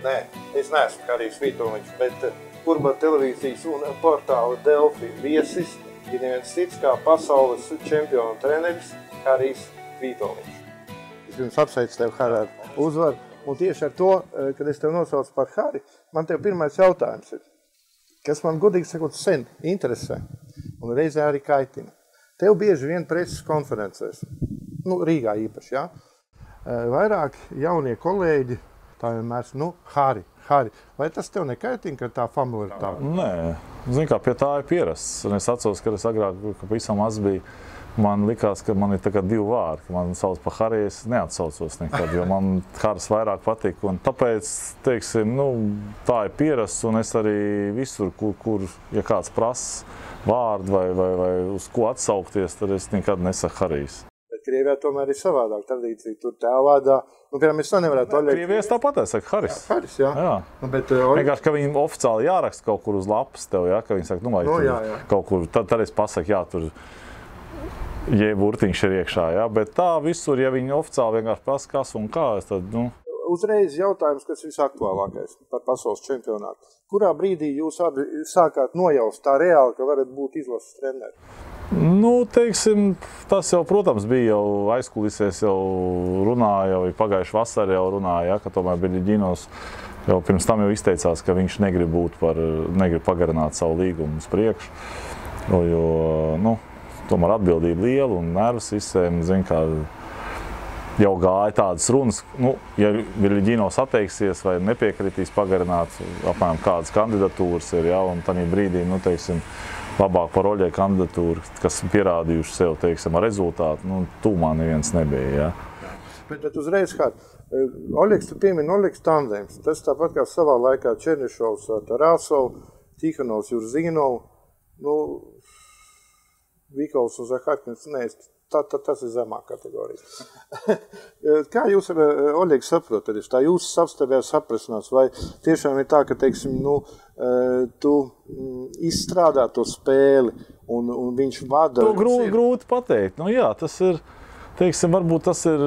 Nē, es neesmu Harijs Vitoļņš, bet Kurba televīzijas un portāla Delfi viesis ir neviens cits kā pasaules čempionu treneris Harijs Vitoļņš. Es jums apsveicu tev, Hari, ar uzvaru. Un tieši ar to, kad es tev nosaucu par Hari, man tev pirmais jautājums ir, kas man godīgi sakot sen interesē un reizē arī kaitina. Tev bieži vien preses konferencēs, Rīgā īpaši, jā? Vairāk jaunie kolēģi, tā vienmēr, Hari. Vai tas tev nekaitina, ka tā familiaritāte? Nē, zin kā, pie tā ir pierasts. Un es atceros, ka es agrāk, ka pavisam maz bija, man likās, ka man ir tā kā 2 vārdi, ka man sauc par Hariju, es neatsaucos nekad, jo man Haris vairāk patika. Un tāpēc, teiksim, tā ir pierasts, un es arī visur, kur ja kāds prasa vārdu vai uz ko atsaukties, tad es nekad nesaku Harijs. Krievijā tomēr ir savādāk tradīcija, tur tēvvārdā. Pirmām, es to nevarētu Oļegs. Krievijas tāpat es saku Haris. Haris, jā. Vienkārši, ka viņi oficiāli jāraksta kaut kur uz lapas tev, jā, ka viņi saka, vai tur kaut kur, tad es pasaku, jā, tur burtiņš ir iekšā, jā, bet tā visur, ja viņi oficiāli vienkārši prasa, kas un kā, tad, Uzreiz jautājums, kas visaktuālākais par pasaules čempionātu. Kurā brīdī jūs abi sākāt nojaust tā reāli, ka varat būt izlases treneri? Teiksim, tas jau, protams, bija jau aizkulisēs, jau runāja, jau pagājuši vasarā jau runāja, ka tomēr Biļģinos jau pirms tam jau izteicās, ka viņš negrib pagarināt savu līgumu uz priekšu, jo, tomēr atbildība liela un nervus visiem, zin kā, jau gāja tādas runas, ja Biļģinos atteiksies vai nepiekritīs pagarināt, apmēram kādas kandidatūras ir, jā, un tādā brīdī, teiksim, labāk par Oļeģa kandidatūru, kas pierādījuši sev, teiksim, ar rezultātu, tūmā neviens nebija, jā. Bet uzreiz kā, Oļegs, tu piemini Oļegs tandems, tas tāpat kā savā laikā Černišovs ar Tarāsovu, Tihanovs, Jurzīnovs, Vikovs un Zaharkins, tas ir zemāk kategorija. Kā jūs ar Oļegu saprotat? Tā jūsu savstarpējā saprašanās, vai tiešām ir tā, ka, teiksim, tu izstrādā to spēli un viņš vada? To grūti pateikt. Jā, tas ir, teiksim, varbūt tas ir,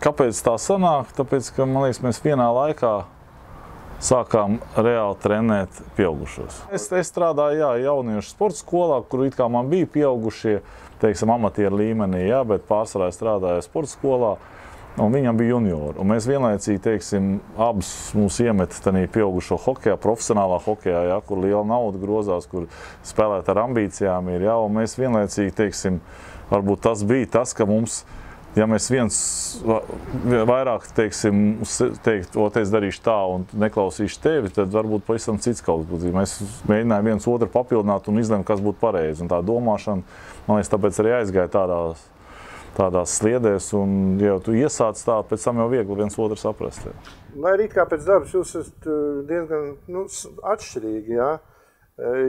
kāpēc tā sanāk, tāpēc, ka, man liekas, mēs vienā laikā sākām reāli trenēt pieaugušos. Es strādāju, jauniešu sporta skolā, kur it kā man bija pieaugušie, teiksim, amatieru līmenī, bet pārsvarā strādāju sporta skolā, un viņam bija juniori. Un mēs vienlaicīgi, teiksim, abus mūs iemet tādā pieaugušo hokejā, profesionālā hokejā, kur liela nauda grozās, kur spēlēt ar ambīcijām ir, un mēs vienlaicīgi, teiksim, varbūt tas bija tas, ka mums, ja mēs viens vairāk, teiksim, teikt, es darīšu tā un neklausīšu tevi, tad varbūt pavisam cits kaut kas. Mēs mēģinājām viens otru papildināt un izlemt, kas būtu pareizi. Un tā domāšana, man liekas, tāpēc arī aizgāja tādās sliedēs, un ja tu iesāc tā, pēc tam jau viegli viens otru saprast. Lai arī kā pēc darbas jūs esat diezgan atšķirīgi, jā?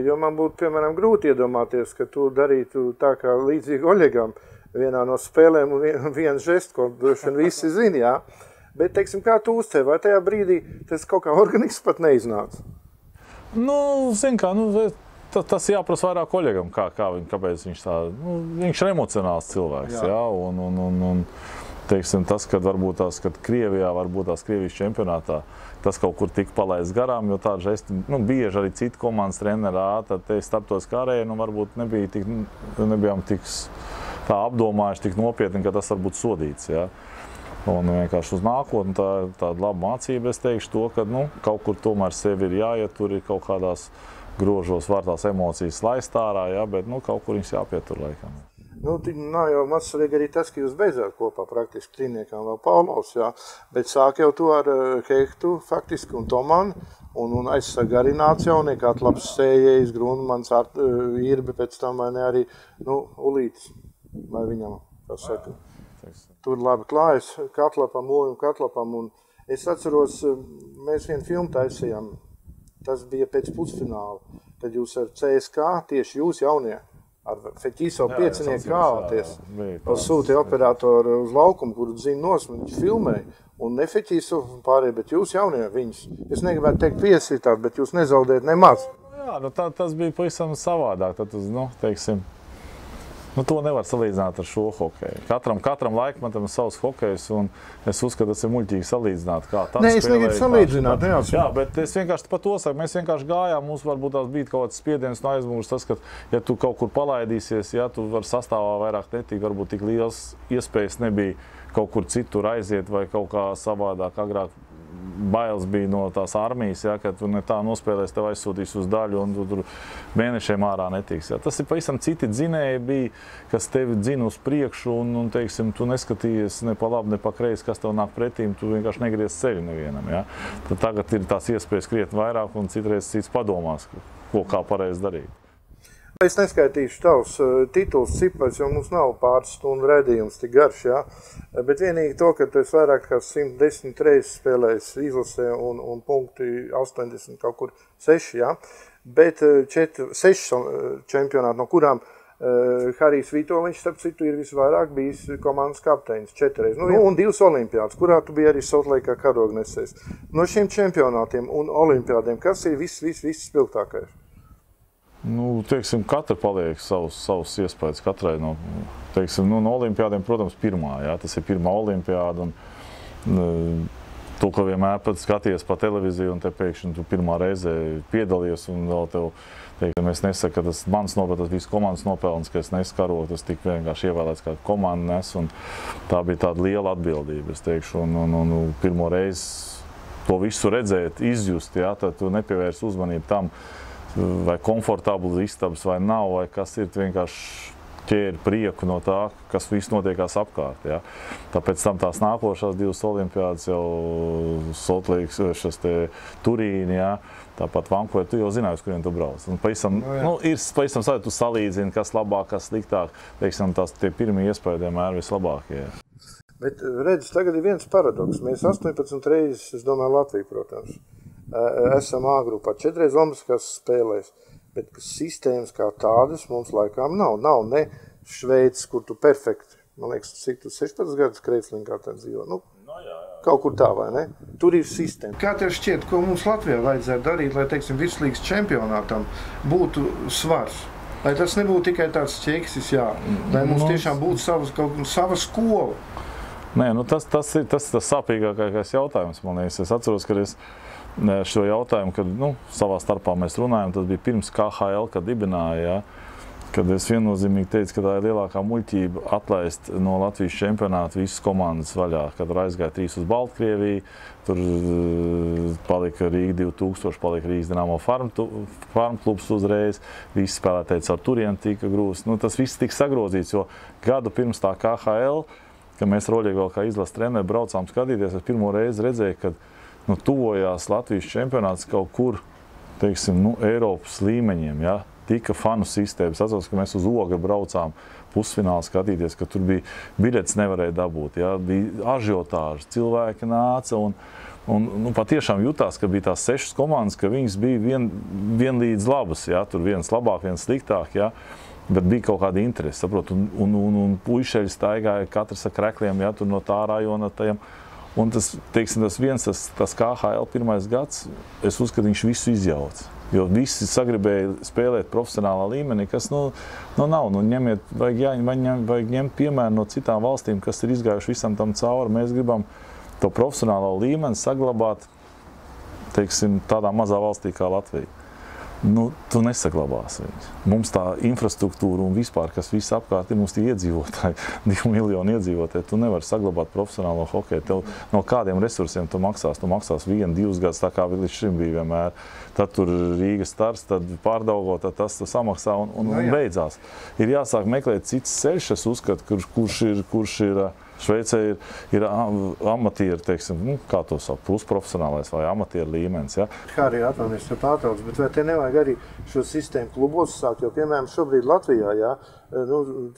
Jo man būtu, piemēram, grūti iedomāties, ka tu darītu tā kā līdzīgi Oļegam, vienā no spēlēm un viens žests, ko droši vien visi zina, jā. Bet, teiksim, kā tu uztēji, vai tajā brīdī tas kaut kā organisks pat neiznāca? Zin kā, tas jāprasa vairāk Oļegam, kāpēc viņš tā, viņš ir emocionāls cilvēks, jā, un teiksim, tas, kad varbūt kad Krievijā, varbūt Krievijas čempionātā, tas kaut kur tika palaists garām, jo tādi žesti, bieži arī citu komandas trenerā, tad te starptautiskā arēna, varbūt nebijām tik tā apdomājuši tik nopietni, ka tas var būt sodīts, jā. Un vienkārši uz nākotni tāda laba mācība, es teikšu to, ka, kaut kur tomēr sevi ir jāiet, tur ir kaut kādās grožos var tās emocijas laist ārā, jā, bet, kaut kur viņas jāpietur laikam. Nav jau mazsvarīgi arī tas, ka jūs beidzāt kopā praktiski trīniekām vēl Paulovs, jā, bet sāk jau to ar Hehtu faktiski un Tomanu, un aizsarga arī nāca jaunieki, Atlabs Sējējs, Grundmans, Irbi pēc tam, vai ne arī, Ulītis. Vai viņam, kā saka, tur labi klājas Katlapam, Oļum Katlapam, un es atceros, mēs vienu filmu taisījām, tas bija pēc pusfināla, tad jūs ar CSK, tieši jūs jaunie, ar Feķīsavu piecinieku kāvāties, sūtīja operatoru uz laukumu, kuru zina nos, viņš filmēja, un ne Feķīsavu pārējie, bet jūs jaunie viņus. Es negribētu teikt piesītāt, bet jūs nezaudējat nemaz. Jā, tas bija pavisam savādāk, tad, teiksim, Nu, to nevar salīdzināt ar šo hokeju. Katram laikmetam ir savs hokejs, un es uzskatu, tas ir muļķīgi salīdzināt, kā tāds spēlēja. Nē, es negribu salīdzināt, jā, bet es vienkārši par to saku, mēs vienkārši gājām, mums varbūt tās bija kaut kāds spiediens no aizmugures, tas, ka, ja tu kaut kur palaidīsies, ja tu var sastāvā vairāk netik, varbūt tik liels iespējas nebija kaut kur citur aiziet vai kaut kā savādāk agrāk. Bailes bija no tās armijas, ja, ka tu ne tā nospēlēs, tev aizsūtīs uz daļu un tu tur mēnešiem ārā netiks. Ja. Tas ir pavisam citi dzinēji bija, kas tevi dzina uz priekšu un teiksim, tu neskatījies ne pa labi, ne pa kreisi, kas tev nāk pretīm, tu vienkārši negriez ceļu nevienam. Ja. Tad tagad ir tās iespējas krietni vairāk un citreiz cits padomās, ko kā pareizi darīt. Es neskaitīšu tavs tituls cipars, jo mums nav pāris stundu redzījums tik garš, jā. Bet vienīgi to, ka tu esi vairāk kā 110 reizes spēlējis izlasē un punkti 80 kaut kur 6, jā. Bet 6 čempionāti, no kurām Harijs Vitoļņš, starp citu, ir visvairāk bijis komandas kapteinis 4 reizes. Nu, un 2 olimpiādas, kurā tu biji arī Soltleikā karognesējs. No šiem čempionātiem un olimpiādiem, kas ir viss spilgtākais? Nu, teiksim, katra paliek savus iespējas katrai no, teiksim, no olimpiādiem, protams, pirmā, jā, tas ir pirmā olimpiāda, un to, ka vienmēr pat skaties pa televiziju, un te pēkšņi tu pirmā reize piedalies, un vēl tev, teiksim, es nesaku, ka tas mans nopelns, tas viss komandas nopelns, ka es neskaroju, tas tik vienkārši ievēlēts kā komanda nes, un tā bija tāda liela atbildība, es teikšu, un pirmo reizi to visu redzēt, izjust, jā, tad tu nepievērs uzmanību tam, vai komfortabls istabas vai nav, vai kas ir vienkārši ķēri prieku no tā, kas viss notiekās apkārt. Ja. Tāpēc tam tās nākošās 2 olimpiādas jau Soltlīks, šas te Turīni, ja. Tāpat Vankūver, tu jau zināji, uz kuriem tu brauc. Un pavisam, ir pavisam savai, tu salīdzini, kas labāk, kas sliktāk, teiksim, tie pirmie iespēja vienmēr vislabākie. Bet redz, tagad ir viens paradoks. Mēs 18 reizes, es domāju, Latviju, protams, esam A grupā, 4 reizes olimpiskās spēlēs, bet sistēmas kā tādas mums laikām nav. Nav ne Šveicis, kur tu perfekti, man liekas, cik tu 16 gadus Kreitslinkā tā dzīvo. Nu, kaut kur tā, vai ne? Tur ir sistēma. Kā tev šķiet, ko mums Latvijā vajadzētu darīt, lai, teiksim, virslīgas čempionātam būtu svars? Lai tas nebūtu tikai tāds ķeksis, jā, lai mums tiešām būtu sava skola. Nē, nu tas ir tas sāpīgākais jautājums, man liekas. Es atceros, ka es šo jautājumu, kad savā starpā mēs runājam, tas bija pirms KHL, kad dibināja, ja, kad es viennozīmīgi teicu, ka tā ir lielākā muļķība atlaist no Latvijas čempionāta visas komandas vaļā, kad aizgāja 3 uz Baltkrieviju, tur palika Rīga 2000, palika Rīgas Dinamo Farm klubs uzreiz, visi spēlētāji caur turieni tika grūst. Nu, tas viss tika sagrozīts, jo gadu pirms tā KHL, kad mēs Roļiegala kā izlases treneri braucām skatīties, es pirmo reizi redzēju, kad tuvojās Latvijas čempionāts kaut kur, teiksim, Eiropas līmeņiem, ja, tika fanu sistēmas. Atceros, ka mēs uz Ogri braucām pusfinālu skatīties, ka tur bija biļetes nevarēja dabūt, ja, bija ažiotāži, cilvēki nāca un patiešām jutās, ka bija tās 6 komandas, ka viņas bija vienlīdz labas, ja, tur viens labāk, viens sliktāk, ja, bet bija kaut kāda interese, saprot, un puišeļi staigāja katrs ar krekliem, ja, tur no tā rajona tajam. Un tas, teiksim, tas KHL pirmais gads, es uzskatu, viņš visu izjauc. Jo visi sagribēja spēlēt profesionālā līmenī, kas nav. Vajag ņemt piemēru no citām valstīm, kas ir izgājuši visam tam cauri. Mēs gribam to profesionālo līmeni saglabāt, teiksim, tādā mazā valstī kā Latvija. Tu nesaglabāsi viņus. Mums tā infrastruktūra un vispār, kas viss apkārt ir, mums tie iedzīvotāji, 2 miljoni iedzīvotāji, tu nevari saglabāt profesionālo hokeju. Tev no kādiem resursiem tu maksās? Tu maksās 1-2 gadus, tā kā līdz šim bija vienmēr. Tad tur Rīgas Stars, tad pārdaugo, tad tas tu samaksā un beidzās. Ir jāsāk meklēt cits ceļš, es uzskatu, kurš ir Šveicē ir amatieri, teiksim, kā to sauc, pusprofesionālais vai amatieru līmenis, ja? Harij, atvainojies, te pārtrauc, bet vai te nevajag arī šo sistēmu klubos sākt, jo, piemēram, šobrīd Latvijā, jā,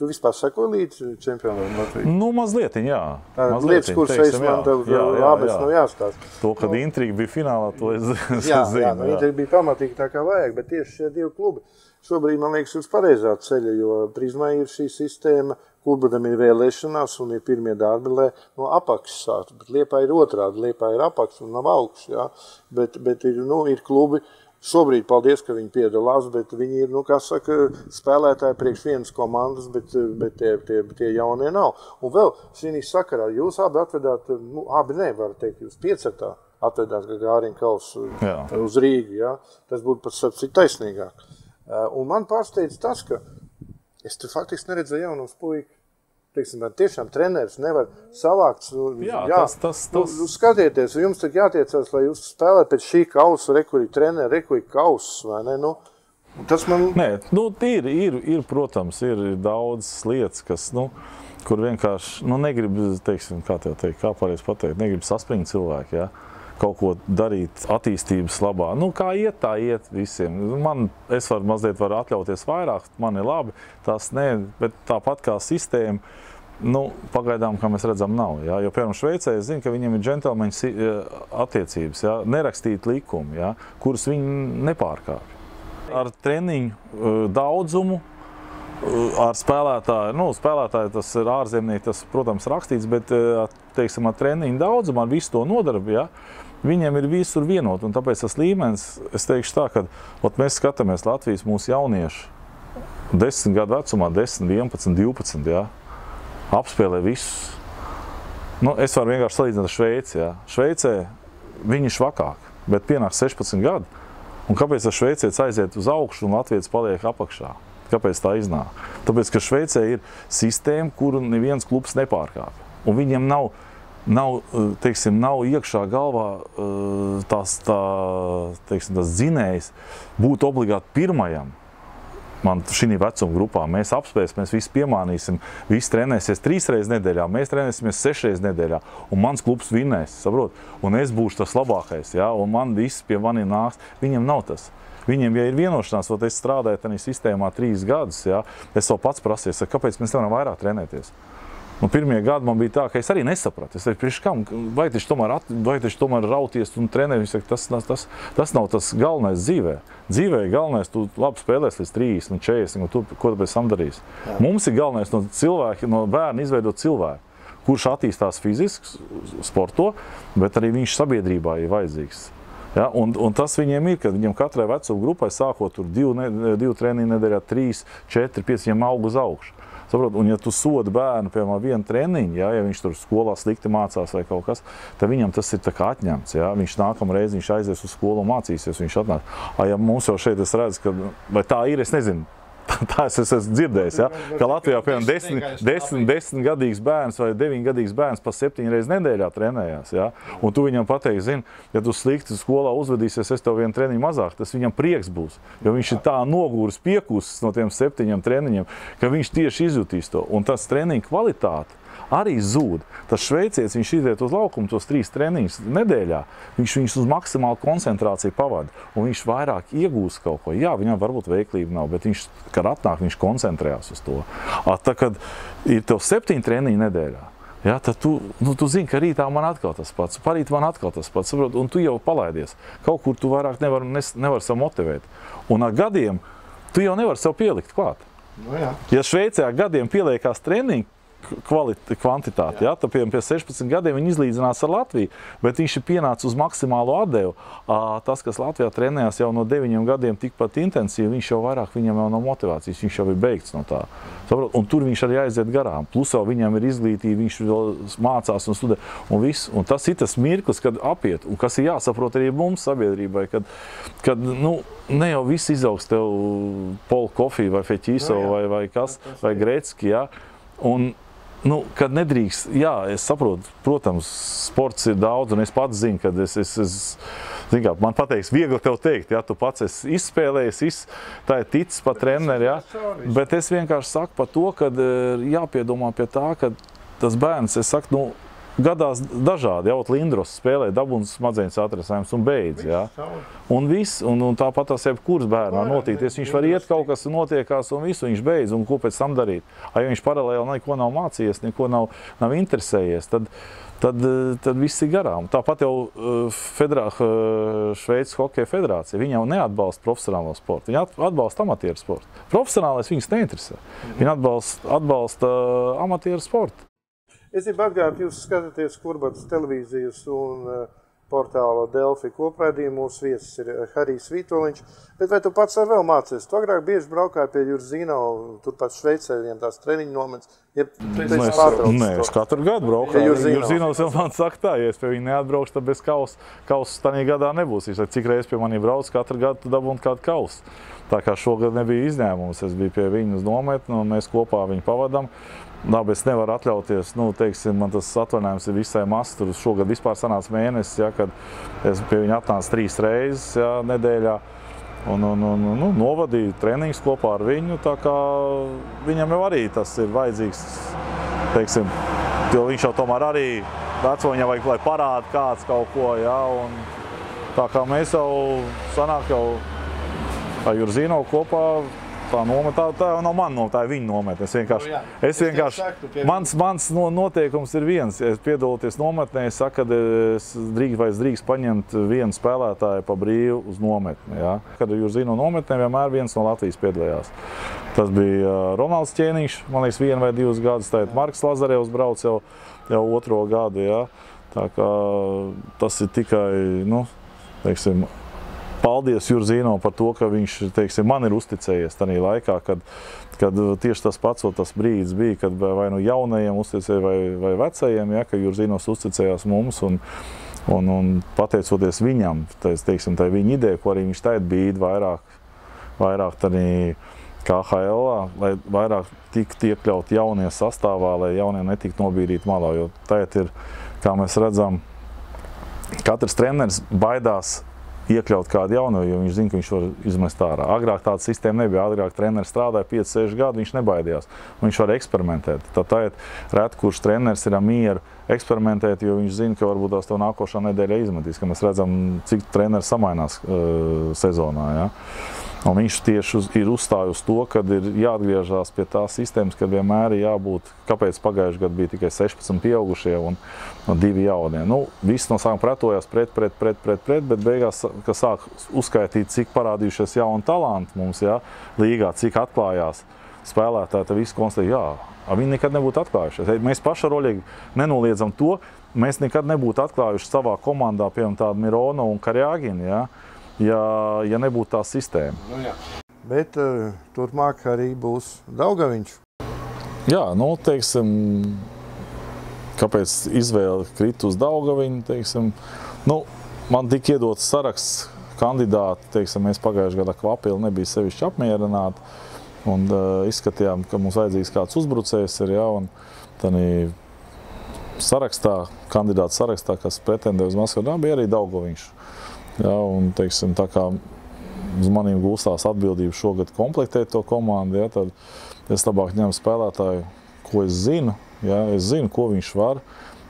tu vispār seko līdz čempionātam Latvijā? Mazliet, jā. Lietas, kuras veids man tev labas nav jāstāst. To, kad intriga bija finālā, to es zinu. Jā, intriga bija pamatīgi tā kā vajag, bet tieši šie 2 klubi šobrīd, man liekas, uz pareizā ceļa, jo Prizmai ir šī sistēma, klubam ir vēlēšanās un ir pirmie darbi, lai no apakšas sāktu, bet Liepāja ir otrādi, Liepāja ir apakš un nav augš, jā, bet ir klubi, šobrīd paldies, ka viņi piedalās, bet viņi ir, kā saka, spēlētāji priekš vienas komandas, bet tie jaunie nav. Un vēl šī sakarā jūs abi atvedāt, abi nevar teikt, jūs piecetā atvedāt Gagārina kausu uz Rīgu, ja? Tas būtu pat cik taisnīgāk. Un man pārsteidz tas, ka es tur faktiski neredzēju jaunos puiku. Teiksim, tiešām treneris nevar savākt. Skatieties, jums tad jātiecās, lai jūs spēlē pēc šī kausa, rekuri treneri, rekuri kausus, vai ne? Tas man... Nē, ir, protams, ir daudz lietas, kas, kur vienkārši, negrib, teiksim, kā tev teikt, kā pareizi pateikt, negrib saspringt cilvēki, ja? Kaut ko darīt attīstības labā. Kā iet, tā iet visiem. Es mazliet varu atļauties vairāk, man ir labi, tas ne, bet tāpat kā sistēma, pagaidām, kā mēs redzam, nav. Ja? Jo, piemēram, Šveicē es zinu, ka viņiem ir džentelmeņu attiecības, ja? Nerakstīt likumi, ja? Kurus viņi nepārkāpj. Ar treniņu daudzumu, ar spēlētāju, spēlētāju tas ir ārzemnieki, tas, protams, rakstīts, bet, teiksim, ar treniņu daudzumu, ar visu to nodarbi, ja? Viņiem ir visur vienot, un tāpēc tas līmenis, es teikšu tā, ka mēs skatāmies Latvijas mūsu jaunieši 10 gadu vecumā, 10, 11, 12, ja? Apspēlē visus. Es varu vienkārši salīdzināt ar Šveici, ja? Šveicē viņi ir švakāk, bet pienāk 16 gadu, un kāpēc tas šveicietis aiziet uz augšu un latvietis paliek apakšā? Kāpēc tā iznāk? Tāpēc, ka Šveicē ir sistēma, kuru neviens klubs nepārkāpj. Un viņiem nav iekšā galvā tas dzinējs būt obligāti pirmajam. Man šī vecuma grupā mēs apspēsim, mēs visi piemānīsim, visi trenēsies 3 reizes nedēļā, mēs trenēsimies 6 reizes nedēļā, un mans klubs vinnēs, saprot? Un es būšu tas labākais, ja? Un man viss pie maniem nāks. Viņiem nav tas. Viņiem, ja ir vienošanās, es strādāju tādā sistēmā 3 gadus, ja? Es vēl pats prasīju, kāpēc mēs nevaram vairāk trenēties. Un pirmie gadi man bija tā, ka es arī nesapratu. Es teicu, vai taču tomēr rauties un trenēt? Viņš saka, tas nav tas galvenais dzīvē. Dzīvē ir galvenais, tu labi spēlēs līdz 30, 40, un tu, ko tu pēc tam darīsi. Jā. Mums ir galvenais no bērna izveidot cilvēku, kurš attīstās fiziski, sporto, bet arī viņš sabiedrībā ir vajadzīgs. Ja? Un tas viņiem ir, ka viņam katrai vecuma grupai sākot tur 2 treniņu nedēļā, 3, 4, 5, viņam aug uz augšu. Saprot, un ja tu sodi bērnu, piemēram, vienu treniņu, ja viņš tur skolā slikti mācās vai kaut kas, tad viņam tas ir tā kā atņemts. Ja? Viņš nākamreiz viņš aizies uz skolu un mācīsies, viņš atnāk. Ja mums jau šeit es redzu, ka, vai tā ir, es nezinu, tā es esmu dzirdējis, ja? Ka Latvijā, piemēram, 10-gadīgs bērns vai 9-gadīgs bērns pa 7 reizes nedēļā trenējās. Ja? Un tu viņam pateiksi, zini, ja tu slikti skolā uzvedīsies, es tev vienu treniņu mazāk, tas viņam prieks būs. Jo viņš ir tā nogūris, piekusis no tiem 7 treniņiem, ka viņš tieši izjutīs to. Un tas treniņu kvalitāte arī zūd. Tas šveicietis, viņš iziet uz laukumu tos 3 treniņus nedēļā, viņš viņus uz maksimālu koncentrāciju pavada, un viņš vairāk iegūst kaut ko. Jā, viņam varbūt veiklība nav, bet viņš, kad atnāk, viņš koncentrējās uz to. Tā, kad ir tev 7 treniņi nedēļā, ja, tad tu zini, ka rītā man atkal tas pats, parīt man atkal tas pats, saprot, un tu jau palaidies. Kaut kur tu vairāk nevar sev motivēt. Un ar gadiem tu jau nevar sev pielikt klāt. No jā. Ja Šveicē ar gadiem pieliekās treniņi, kvantitāti, ja? Tad, piemēram, pie 16 gadiem viņi izlīdzinās ar Latviju, bet viņš ir pienācis uz maksimālo atdevu. Tas, kas Latvijā trenējās jau no 9 gadiem tikpat intensīvi, viņš jau vairāk, viņam jau nav motivācijas, viņš jau ir beigts no tā. Saprot? Un tur viņš arī aiziet garām. Plus jau viņam ir izglītība, viņš vēl mācās un studē un viss. Un tas ir tas mirklis, kad apiet, un kas ir jāsaprot arī mums sabiedrībai, kad ne jau viss izaugs tev Pol Kofī vai Feķīso vai kas, vai Grecki, ja? Un kad nedrīkst, jā, es saprotu, protams, sports ir daudz, un es pats zinu, kad man pateiks, viegli tev teikt, ja, tu pats esi izspēlējis, tā ir ticis pa treneri, ja, bet es vienkārši saku par to, kad jāpiedomā pie tā, ka tas bērns, es saku, gadās dažādi, jau Lindros spēlē, dabūns smadzenes atrasājums un beidz, ja. Un viss, un tāpat tās jebkuras bērnā notīties, viņš var iet kaut kas notiekās un visu, viņš beidz, un ko pēc tam darīt. Ja viņš paralēli neko nav mācījies, neko nav interesējies, tad viss ir garām. Tāpat jau Šveices hokeja federācija, viņa jau neatbalsta profesionālo sportu, viņa atbalsta amatieru sportu. Profesionālais viņus neinteresē, viņa atbalsta amatieru sportu. Es gribu atgādināt, jūs skatāties Kurbatas televīzijas un portāla Delfi kopraidījumu. Mūsu viesis ir Harijs Vītoliņš. Bet vai tu pats ar vēl mācies? Tu agrāk bieži braukāji pie Jurzino, turpat Šveicē, vien tās treniņu nometnes. Nē, es katru gadu braukāju. Jurzinovs jau man saka tā, ja es pie viņa neatbraukšu, tad bez kausa tanī gadā nebūs. Viņš cik reiz pie mani brauc, katru gadu tu dabūni kādu kausu. Tā kā šogad nebija izņēmums, es biju pie viņa uz nometni un mēs kopā viņu pavadām. Labi, es nevaru atļauties, teiksim, man tas atvaļinājums ir visai mazs, tur šogad vispār sanāca mēnesis, ja, kad es pie viņa atnācu 3 reizes, ja, nedēļā. Un novadīju treniņus kopā ar viņu, tā kā viņam jau arī tas ir vajadzīgs, teiksim, jo viņš jau tomēr arī veco viņam vajag, lai parāda kāds kaut ko, ja, un tā kā mēs jau sanāk jau ar Jurzino kopā, tā jau nav mana nometne, tā ir viņa nometne. Es vienkārši, mans noteikums ir viens, es piedaloties nometnē, es saku, ka es drīkst paņemt vienu spēlētāju pa brīvu uz nometni. Ja? Kad Jurzino nometnē vienmēr viens no Latvijas piedalījās. Tas bija Ronalds Ķēniņš, man liekas 1 vai 2 gadus, tagad Marks Lazarevs brauc jau 2. gadu. Ja? Tā kā tas ir tikai, teiksim, paldies Jurzino par to, ka viņš, teiksim, man ir uzticējies tajā laikā, kad tieši tas pats tas brīdis bija, kad vai nu jaunajiem uzticēja vai vecajiem, ja, ka Jurzinos uzticējās mums un pateicoties viņam, teiksim, tā viņa ideja, ko arī viņš tagad bīd vairāk tādā KHL-ā, lai vairāk tiktu iekļaut jaunie sastāvā, lai jaunie netiktu nobīdīti malā, jo tagad ir, kā mēs redzam, katrs treneris baidās iekļaut kādu jaunu, jo viņš zina, ka viņš var izmest ārā. Agrāk tāda sistēma nebija. Agrāk treneris strādāja 5-6 gadu, viņš nebaidījās. Viņš var eksperimentēt. Tad tagad reti, kurš treneris ir mieru eksperimentēt, jo viņš zina, ka varbūt tās to nākošā nedēļa izmetīs, ka mēs redzam, cik treneris samainās sezonā. Ja? Un viņš tieši ir uzstājis to, ka ir jāatgriežas pie tās sistēmas, kad vienmēr ir jābūt, kāpēc pagājušajā gadā bija tikai 16 pieaugušie un 2 jaunie. Visi no sākuma pretojās pret, bet beigās, kad sāk uzskaitīt, cik parādījušies jauni talanti mums, ja, līgā, cik atklājās spēlētāji, tad visi konstatēja, viņi nekad nebūtu atklājušies. Mēs paši ar Oļegu nenoliedzam to, mēs nekad nebūtu atklājuši savā komandā, piemēram, tādu Mironu un Karjāginu, ja nebūtu tā sistēma. Bet turpmāk arī būs Daugaviņš. Jā, teiksim, kāpēc izvēle krita uz Daugaviņu, teiksim, man tika iedots saraksts kandidāti, teiksim, mēs pagājušajā gadā Kvapili nebija sevišķi apmierināti, un izskatījām, ka mums vajadzīgs kāds uzbrucējs ir, ja, un tādā sarakstā, kandidātu sarakstā, kas pretendē uz Maskavu, bija arī Daugaviņš. Ja, un, teiksim, tā kā uz manīm gūstās atbildību šogad komplektēt to komandu, ja, tad es labāk ņemu spēlētāju, ko es zinu. Ja, es zinu, ko viņš var,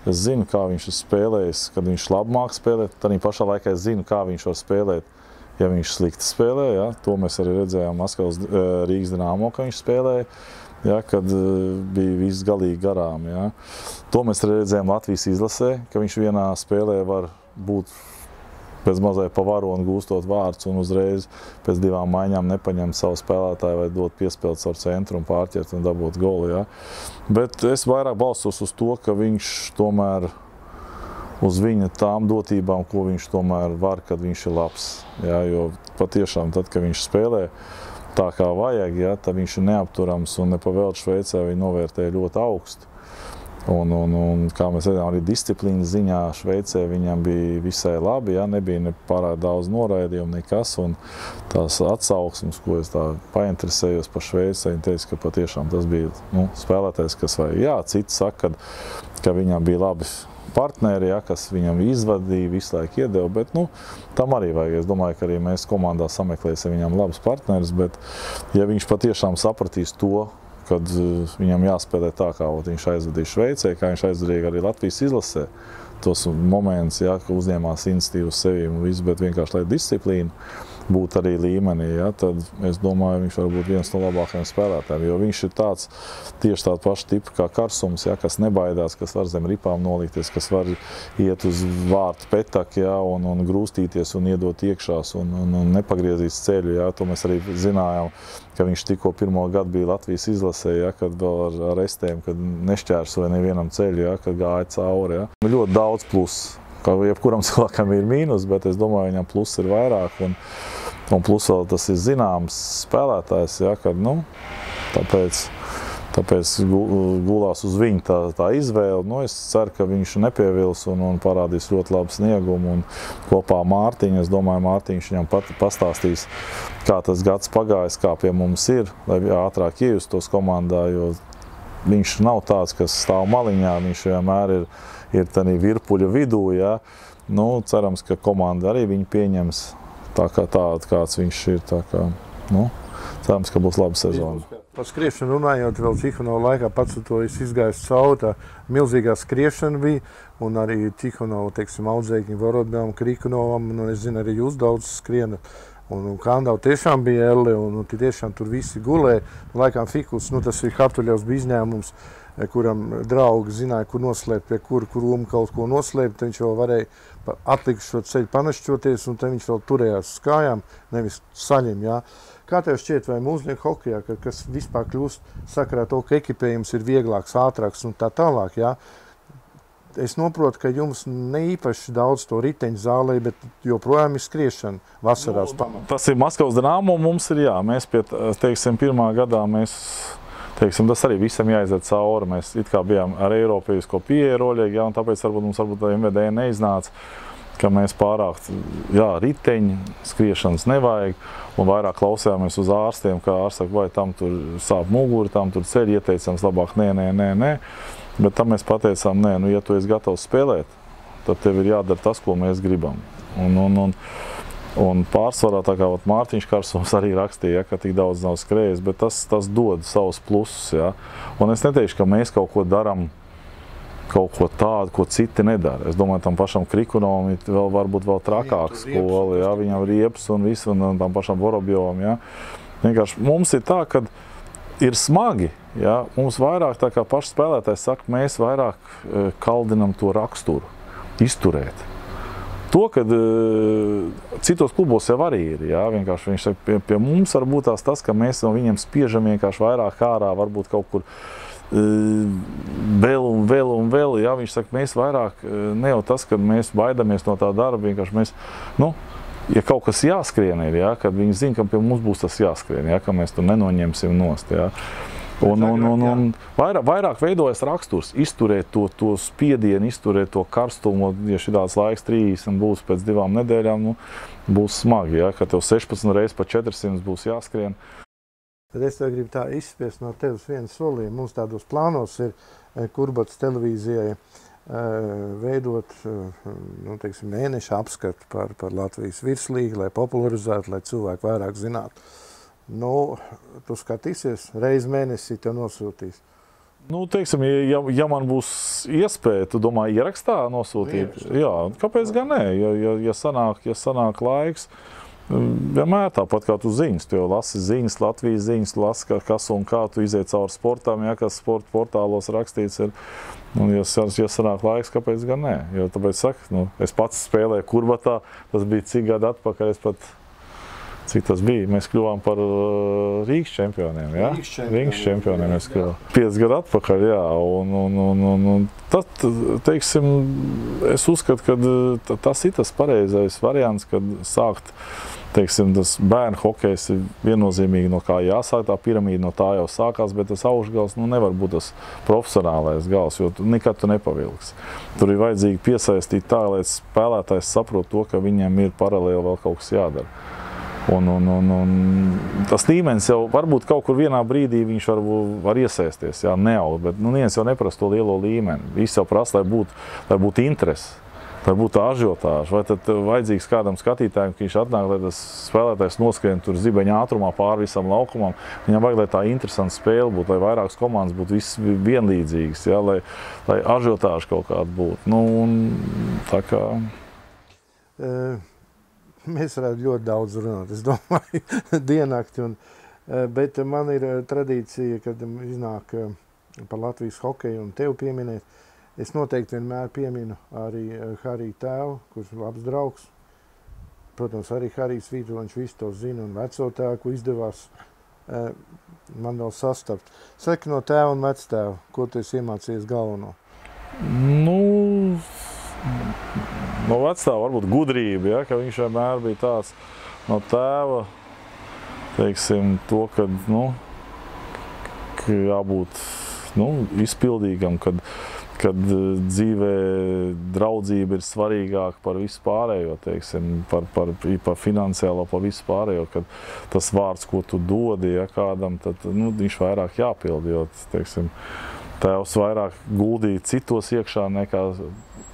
es zinu, kā viņš ir spēlējis, kad viņš labi māk spēlēt. Tad pašā laikā es zinu, kā viņš var spēlēt, ja viņš slikti spēlē. Ja. To mēs arī redzējām Maskavas Rīgas Dinamo, ka viņš spēlēja, ja, kad bija viss galīgi garām. Ja. To mēs arī redzējām Latvijas izlasē, ka viņš vienā spēlē var būt bez mazai pa varoni gūstot vārdus un uzreiz pēc 2 maiņām nepaņemt savu spēlētāju vai dot piespēlēt caur centru un pārķert un dabūt golu. Ja. Bet es vairāk balstos uz to, ka viņš tomēr uz viņa tām dotībām, ko viņš tomēr var, kad viņš ir labs. Ja, jo patiešām tad, kad viņš spēlē tā kā vajag, ja, tad viņš ir neapturams un nepavēlti Šveicē viņu novērtē ļoti augstu. Un kā mēs redzam, arī disciplīnas ziņā Šveicē viņam bija visai labi, ja, nebija ne pārāk daudz noraidījumu, nekas, un tās atsauksmes, ko es tā painteresējos par Šveicē, viņi teica, ka patiešām tas bija spēlētājs, kas vajag. Jā, citi saka, ka viņam bija labi partneri, ja, kas viņam izvadīja, visu laiku iedeva, bet tam arī vajag. Es domāju, ka arī mēs komandā sameklēsim viņam labus partnerus, bet ja viņš patiešām sapratīs to, kad viņam jāspēlē tā, kā viņš aizvadīja Šveicē, kā viņš aizvadīja arī Latvijas izlasē. Tos momentus, ja, ka uzņēmās iniciatīvu uz sevi un visu, bet vienkārši, lai disciplīna būtu arī līmenī, ja, tad es domāju, viņš var būt viens no labākajiem spēlētājiem, jo viņš ir tāds, tieši tāda paša tipa kā Karsums, ja, kas nebaidās, kas var zem ripām nolīties, kas var iet uz vārtu petaku, ja, un grūstīties un iedot iekšās un nepagriezīs ceļu, ja, to mēs arī zinājām, ka viņš tikko 1. gadu bija Latvijas izlasē, ja, kad vēl ar estēm, kad nešķērsoja nevienam ceļu, ja, kad gāja cauri. Ja. Ļoti daudz plus ka jebkuram cilvēkam ir mīnus, bet es domāju, viņam plus ir vairāk, un plus vēl tas ir zināms spēlētājs, ja, kad, nu, tāpēc gulās uz viņu tā izvēle. Nu, es ceru, ka viņš nepievils un parādīs ļoti labu sniegumu. Un kopā Mārtiņu, es domāju, Mārtiņš viņam pastāstīs, kā tas gads pagājis, kā pie mums ir, lai ātrāk iejustos komandā, jo viņš nav tāds, kas stāv maliņā, viņš vienmēr ir tādā virpuļa vidū. Ja. Nu, cerams, ka komanda arī viņu pieņems tādu, kāds viņš ir. Tā kā, nu, cerams, ka būs laba sezona. Par skriešanu runājot, vēl Tihonovā laikā pats to izgājis cauri, tā milzīgā skriešana bija, un arī Tihonovā, teiksim, audzēkņi Vorodņam, Krikunovam, un es zinu, arī jūs daudz skriena. Un Kandau tiešām bija elle, un tiešām tur visi gulēja. Laikām Fikus, nu tas ir Hartuļevs bija izņēmums, kuram draugi zināja, kur noslēpt, pie kur kaut ko noslēpt, viņš vēl varēja atlikušo ceļu panašķoties, un viņš vēl turējās uz kājām, nevis saļim, jā. Kā tev šķiet, vai mūsdienu hokejā, kas vispār kļūst sakarā to, ka ekipējums ir vieglāks, ātrāks un tā tālāk, jā? Es noprotu, ka jums ne īpaši daudz to riteņu zālē, bet joprojām ir skriešana vasarās pamatā. Tas ir Maskavas Dinamo, mums ir jā. Mēs pie, teiksim, pirmā gadā teiksim, tas arī visam jāiziet cauri. Mēs it kā bijām ar Eiropiesko pieeja roļīgi, jā, un tāpēc mums MVD neiznāca, ka mēs pārāk, jā, riteņi, skriešanas nevajag, un vairāk klausījāmies uz ārstiem, kā ārsts saka, vai tam tur sāp muguri, tam tur ceļi, ieteicams labāk nē. Bet tam mēs pateicām, nē, nu, ja tu esi gatavs spēlēt, tad tev ir jādara tas, ko mēs gribam. Un pārsvarā, tā kā Mārtiņš Karsums arī rakstīja, ja, ka tik daudz nav skrējis, bet tas dod savus plusus. Ja. Un es neteikšu, ka mēs kaut ko daram, kaut ko tādu, ko citi nedara. Es domāju, tam pašam Krikunovam ir varbūt vēl trakāka skola, ja, viņam riepas un visu, un tam pašam Vorobjovam. Ja. Vienkārši mums ir tā, ka ir smagi, ja, mums vairāk, tā kā paši spēlētājs saka, mēs vairāk kaldinam to raksturu, izturēt. To, kad citos klubos jau arī ir, ja, vienkārši viņš saka, pie mums varbūt tas, ka mēs no viņiem spiežam vienkārši vairāk ārā, varbūt kaut kur vēl, ja, viņš saka, mēs vairāk, ne jau tas, ka mēs baidamies no tā darba, vienkārši mēs, nu, ja kaut kas jāskrien ir, ja, kad viņi zina, ka pie mums būs tas jāskrien, ja, ka mēs tur nenoņemsim nost, ja. Un vairāk veidojas raksturs, izturēt to spiedienu, izturēt to karstumu, ja šitāds laiks 30 būs pēc 2 nedēļām, nu, būs smagi, ja, ka tev 16 reizes pa 400 būs jāskrien. Tad es tev gribu tā izspiest no tevis vienu solījumu. Mums tādos plānos ir Kurbats televīzijai veidot, nu, teiksim, mēneša apskatu par Latvijas virslīgu, lai popularizētu, lai cilvēki vairāk zinātu. Nu, tu skatīsies, reizi mēnesī tev nosūtīs. Nu, teiksim, ja man būs iespēja, tu domā, ierakstā nosūtīt? Jā, kāpēc gan nē? Ja sanāk laiks, vienmēr tāpat kā tu ziņas, tu jau lasi ziņas, Latvijas ziņas, tu lasi, kas un kā tu iziet cauri sportām, ja kas sporta portālos rakstīts ir. Un, ja sanāk laiks, kāpēc gan nē? Jo tāpēc saka, nu, es pats spēlēju Kurbatā, tas bija cik gadu atpakaļ, cik tas bija? Mēs kļuvām par Rīgas čempioniem, ja? Rīgas čempioniem mēs kļuvām. 5 gadu atpakaļ, jā. Un tad, teiksim, es uzskatu, ka tas ir tas pareizais variants, kad sākt, teiksim, tas bērnu hokejs ir viennozīmīgi no kā jāsāk, tā piramīda no tā jau sākās, bet tas augšgals, nu, nevar būt tas profesionālais gals, jo nekad tu nepavilksi. Tur ir vajadzīgi piesaistīt tā, lai spēlētājs saprot to, ka viņam ir paralēli vēl kaut kas jādara. Un tas līmenis jau varbūt kaut kur vienā brīdī viņš var iesaisties, jā, neaug, bet nu, neviens jau neprasa to lielo līmeni. Viss jau prasa, lai būtu interesi, lai būtu ažiotāža. Vai tad vajadzīgs kādam skatītājiem, ka viņš atnāk, lai tas spēlētājs noskrien tur zibeņa ātrumā pāri visam laukumam. Viņam vajag, lai tā interesanta spēle būtu, lai vairākas komandas būtu viss vienlīdzīgas, jā, lai ažiotāža kaut kāda būtu. Nu, tā kā... Mēs varētu ļoti daudz runāt, es domāju, diennakti. Bet man ir tradīcija, kad iznāk par Latvijas hokeju un tevi pieminēt. Es noteikti vienmēr pieminu arī Hariju tēvu, kurš ir labs draugs. Protams, arī Harijs Vītoļņš visu to zina un veco tēvu, ko izdevās man vēl sastapt. Saki no tēva un vectēva, ko tu esi iemācījies galveno? Nu... no vectāva varbūt gudrība, ja, ka viņš vienmēr bija tāds no tēva, teiksim, to, ka, ka jābūt, izpildīgam, kad dzīvē draudzība ir svarīgāka par visu pārējo, teiksim, par finansiālo, par visu pārējo, kad tas vārds, ko tu dodi, ja, kādam, tad, viņš vairāk jāpild, jo, teiksim, tēvs vairāk guldīja citos iekšā nekā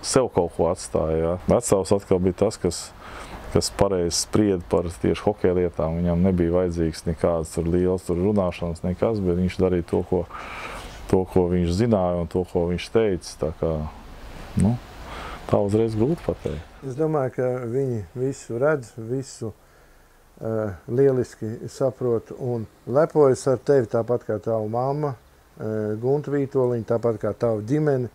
sev kaut ko atstāja. Ja. Vecāvs atkal bija tas, kas pareizi sprieda par tieši hokeja lietām. Viņam nebija vajadzīgs nekāds liels runāšanas, nekas, bet viņš darīja to, ko viņš zināja un to, ko viņš teica. Tā kā, tā uzreiz grūti pateikt. Es domāju, ka viņi visu redz, visu lieliski saprot un lepojas ar tevi, tāpat kā tavu mamma, Gunta Vītoliņa, tāpat kā tavu ģimeni.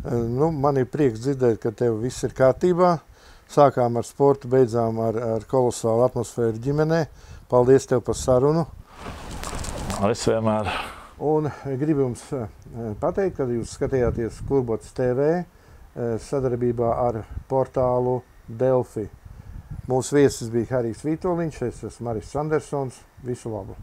Man ir prieks dzirdēt, ka tev viss ir kārtībā. Sākām ar sportu, beidzām ar kolosālu atmosfēru ģimenē. Paldies tev par sarunu. Es vienmēr. Un gribu jums pateikt, ka jūs skatījāties Klubbots TV sadarbībā ar portālu Delfi. Mūsu viesis bija Harijs Vītoliņš, es esmu Maris Sandersons. Visu labu!